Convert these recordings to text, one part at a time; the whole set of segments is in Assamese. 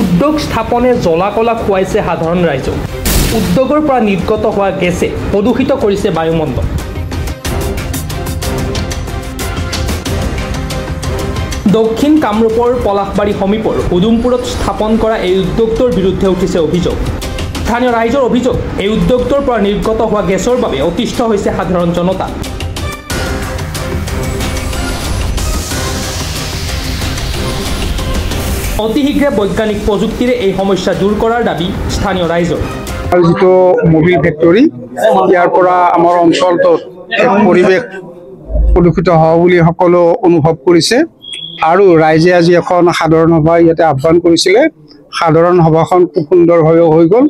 উদ্যোগ স্থাপনে জ্বলা-কলা খুৱাইছে সাধাৰণ ৰাইজক। উদ্যোগৰ পৰা নিৰ্গত হোৱা গেছে প্ৰদূষিত কৰিছে বায়ুমণ্ডল। দক্ষিণ কামৰূপৰ পলাশবাৰী সমীপৰ উদুমপুৰত স্থাপন কৰা এই উদ্যোগটোৰ বিৰুদ্ধে উঠিছে অভিযোগ। স্থানীয় ৰাইজৰ অভিযোগ, এই উদ্যোগটোৰ পৰা নিৰ্গত হোৱা গেছৰ বাবে অতিষ্ঠ হৈছে সাধাৰণ জনতা। অতি শীঘ্ৰে বৈজ্ঞানিক প্ৰযুক্তিৰে এই সমস্যা দূৰ কৰাৰ দাবী স্থানীয় ৰাইজৰ। যিটো মোবিল ফেক্টৰী, ইয়াৰ পৰা আমাৰ অঞ্চলটোত পৰিৱেশ প্ৰদূষিত হোৱা বুলি সকলো অনুভৱ কৰিছে আৰু ৰাইজে আজি এখন সাধাৰণ সভা ইয়াতে আহ্বান কৰিছিলে। সাধাৰণ সভাখন খুব সুন্দৰভাৱে হৈ গ'ল।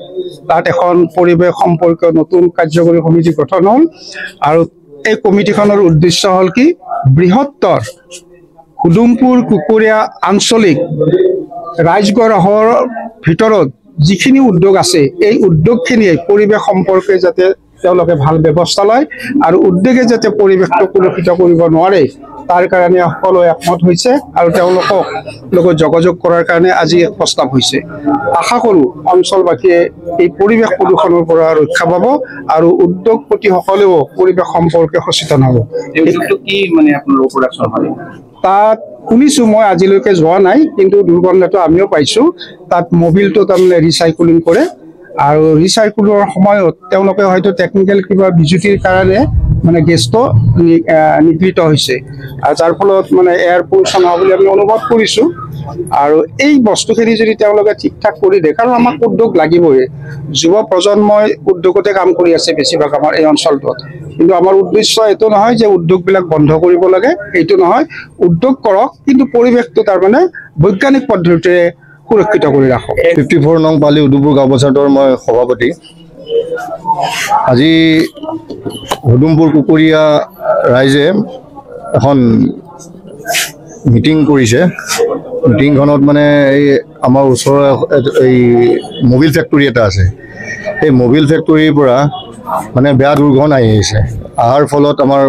তাত এখন পৰিৱেশ সম্পৰ্কীয় নতুন কাৰ্যকৰী সমিতি গঠন হ'ল আৰু এই কমিটিখনৰ উদ্দেশ্য হ'ল কি, বৃহত্তৰ উদুমপুৰ কুকুৰীয়া আঞ্চলিক ৰাজগড়ৰ ভিতৰত যিখিনি উদ্যোগ আছে, এই উদ্যোগখিনিয়ে পৰিৱেশ সম্পৰ্কে যাতে তেওঁলোকে ভাল ব্যৱস্থা লয় আৰু উদ্যোগে যাতে পৰিৱেশটো কলুষিত কৰিব নোৱাৰে, তাৰ কাৰণে সকলোৱে একমত হৈছে আৰু তেওঁলোকক লগত যোগাযোগ কৰাৰ কাৰণে আজি প্ৰস্তাৱ হৈছে। আশা কৰোঁ অঞ্চলবাসীয়ে এই পৰিৱেশ প্ৰদূষণৰ পৰা ৰক্ষা পাব আৰু উদ্যোগপতিসকলেও পৰিৱেশ সম্পৰ্কে সচেতন হ'ব। তাত শুনিছোঁ, মই আজিলৈকে যোৱা নাই, কিন্তু দুৰ্গন্ধটো আমিও পাইছোঁ। তাত মবিলটো তাৰমানে ৰিচাইক্লিং কৰে আৰু ৰিচাইক্লিঙৰ সময়ত তেওঁলোকে হয়তো টেকনিকেল কিবা বিজুতিৰ কাৰণে মানে গেছটো নিগৃহীত হৈছে আৰু যাৰ ফলত মানে এয়াৰ পলিউশ্যন হোৱা বুলি আমি অনুভৱ কৰিছোঁ। আৰু এই বস্তুখিনি যদি তেওঁলোকে ঠিক ঠাক কৰি দিয়ে, কাৰণ আমাক উদ্যোগ লাগিবই, যুৱ প্ৰজন্মই উদ্যোগতে কাম কৰি আছে বেছিভাগ আমাৰ এই অঞ্চলটোত। কিন্তু আমাৰ উদ্দেশ্য এইটো নহয় যে উদ্যোগবিলাক বন্ধ কৰিব লাগে, এইটো নহয়, উদ্যোগ কৰক কিন্তু পৰিৱেশটো তাৰমানে বৈজ্ঞানিক পদ্ধতিৰে সুৰক্ষিত কৰি ৰাখক। 54 নং পালি উদুমপুৰ গাঁও পঞ্চায়তৰ মই সভাপতি। আজি উদুমপুৰ কুকুৰীয়া ৰাইজে এখন মিটিং কৰিছে। মিটিংখনত মানে এই আমাৰ ওচৰৰ এই মবিল ফেক্টৰী এটা আছে, সেই মবিল ফেক্টৰীৰ পৰা মানে বেয়া দুৰ্গন্ধ আহি আহিছে। অহাৰ ফলত আমাৰ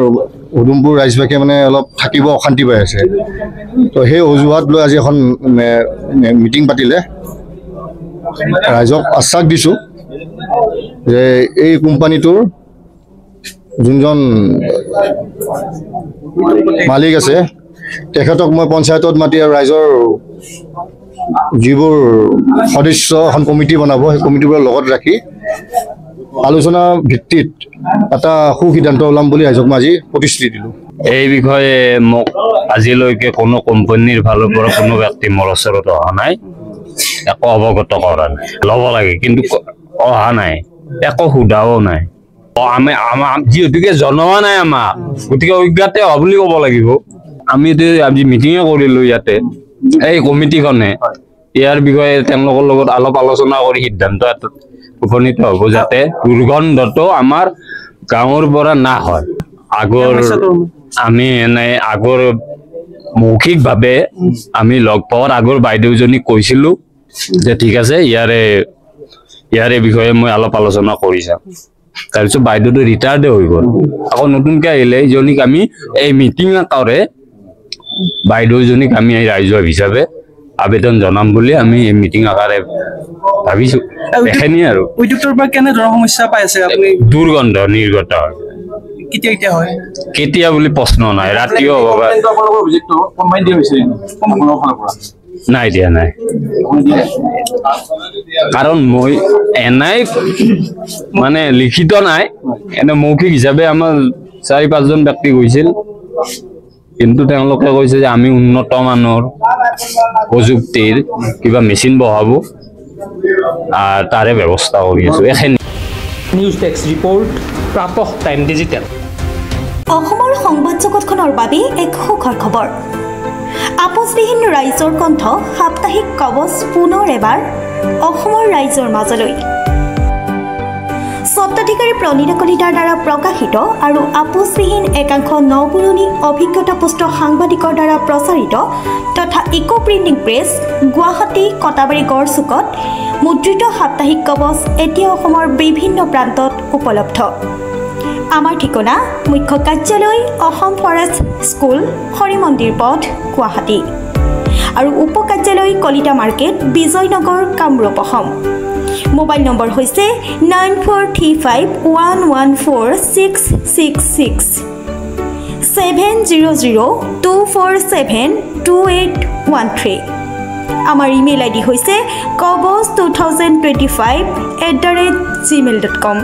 উদুমপুৰ ৰাইজবাসীয়ে মানে অলপ থাকিব অশান্তি পাই আছে। তো সেই অজুহাত লৈ আজি এখন মিটিং পাতিলে। ৰাইজক আশ্বাস দিছোঁ যে এই কোম্পানীটোৰ যোনজন মালিক আছে তেখেতক মই পঞ্চায়তত মাতি আৰু ৰাইজৰ যিবোৰ সদস্য এখন কমিটি বনাব, সেই কমিটিবোৰৰ লগত ৰাখি আলোচনা ভিত্তিত এটা সুসিদ্ধান্ত ওলাম বুলি ৰাইজক মই আজি প্ৰতিশ্ৰুতি দিলোঁ। এই বিষয়ে মোক আজিলৈকে কোনো কোম্পানীৰ ফালৰ পৰা কোনো ব্যক্তি মোৰ ওচৰত অহা নাই, একো অৱগত কৰা নাই। ল'ব লাগে কিন্তু অহা নাই, একো সোধাও নাই। যিহেতুকে জনোৱা নাই আমাক, গতিকে অজ্ঞাতে হোৱা বুলি ক'ব লাগিব। আমি আজি মিটিঙে কৰিলোঁ ইয়াতে, এই কমিটিখনে ইয়াৰ বিষয়ে তেওঁলোকৰ লগত অলপ আলোচনা কৰি সিদ্ধান্ত এটা উপনীত হ'ব যাতে দুৰ্গন্ধটো আমাৰ গাঁৱৰ পৰা না হয়। আমি এনে আগৰ মৌখিকভাৱে আমি লগ পোৱাৰ আগৰ বাইদেউজনীক কৈছিলোঁ যে ঠিক আছে, ইয়াৰে বিষয়ে মই অলপ আলোচনা কৰি যাম। তাৰপিছত বাইদেউটো ৰিটায়াৰ্ডে হৈ গ'ল, আকৌ নতুনকৈ আহিলে এইজনীক আমি এই মিটিং কৰে বাইদেউজনীক আমি ৰাইজৰ হিচাপে আবেদন জনাম বুলি আমি এই মিটিং আকাৰে ভাবিছোঁ। এইখিনি আৰু উদ্যোগটোৰ পৰা কেনেধৰণৰ সমস্যা পাই আছে আপুনি? দুৰ্গন্ধ নিৰ্গত হয়। কেতিয়া বুলি প্ৰশ্ন নাই, ৰাতিও হ'ব। নাই দিয়া নাই, কাৰণ মই এনাই মানে লিখিত নাই, এনে মৌখিক হিচাপে আমাৰ 4-5জন ব্যক্তি গৈছিল, কিন্তু তেওঁলোকে কৈছে যে আমি উন্নত মানৰ প্ৰযুক্তিৰ কিবা মেচিন বহাব আৰু তাৰে ব্যৱস্থা কৰি আছোঁ। এইখিনি নিউজ ডেস্ক ৰিপৰ্ট, প্ৰাতঃ টাইম ডিজিটেল। অসমৰ সংবাদ জগতখনৰ বাবে এক সুখৰ খবৰ। আপোচবিহীন ৰাইজৰ কণ্ঠ সাপ্তাহিক কবচ পুনৰ এবাৰ অসমৰ ৰাইজৰ মাজলৈ। স্বত্বাধিকাৰী প্ৰণীতা কলিতাৰ দ্বাৰা প্ৰকাশিত আৰু আপোচবিহীন একাংশ নপুৰণি অভিজ্ঞতাপুষ্ট সাংবাদিকৰ দ্বাৰা প্ৰচাৰিত তথা eco printing press Guwahati Katabari গড়চুকত মুদ্ৰিত সাপ্তাহিক কবচ এতিয়া অসমৰ বিভিন্ন প্ৰান্তত উপলব্ধ। আমাৰ ঠিকনা মুখ্য কাৰ্যালয় অসম ফৰেষ্ট স্কুল হৰি মন্দিৰ পথ গুৱাহাটী। আৰু উপ কাৰ্যালয় Kalita market Bijoynagar Kamrup Assam mobile number হৈছে 9435114666 70024728813 আমাৰ ইমেইল আইডি হৈছে kobos2025@gmail.com